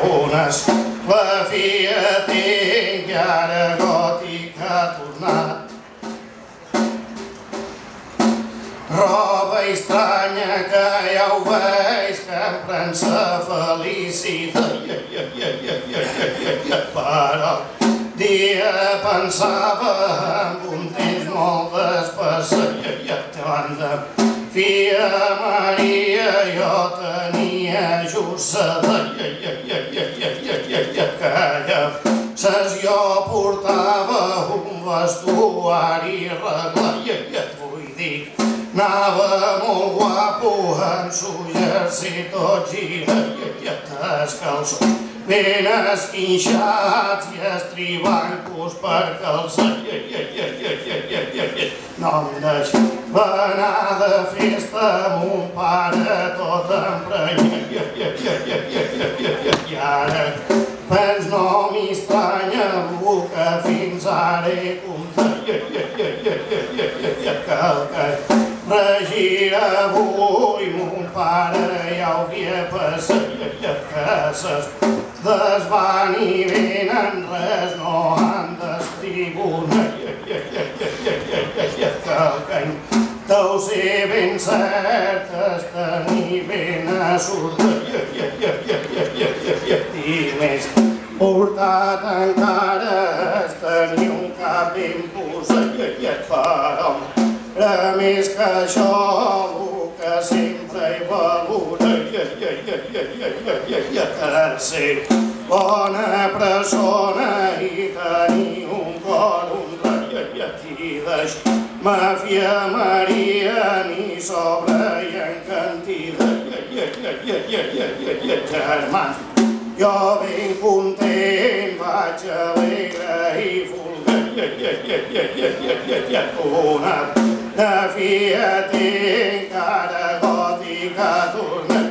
tribunes. La filla tinc i ara gòtica ha tornat. Roba estranya que ja ho veig, que em pren sa felicitat. Però dia pensava en un temps molt despassat. Fia Maria, jo tenia just ses jo portava un vestuari reglat, vull dir, anava molt guapo en su jersei tot girat, els calçons ben esquinxats i estribancos per calçar. No em deixava anar de festa amb un pare tot emprenyat. I ara pens no m'estranya el que fins ara he comptat. Que el que regira avui mon pare ja hauria passat. Que ses desvan i venen res no han d'estribunat. Que el cany deu ser ben cert és tenir ben assortat. I més portat encara és tenir un cap ben posat. Però a més que això el que sempre he valorat és ser bona persona i tenir un cor honrat. I deixar-me fia Maria ni sobre i en quantitat. Germans, jo ben content vaig alegre i fulgat. Una filla tinc ara gòtica ha tornat.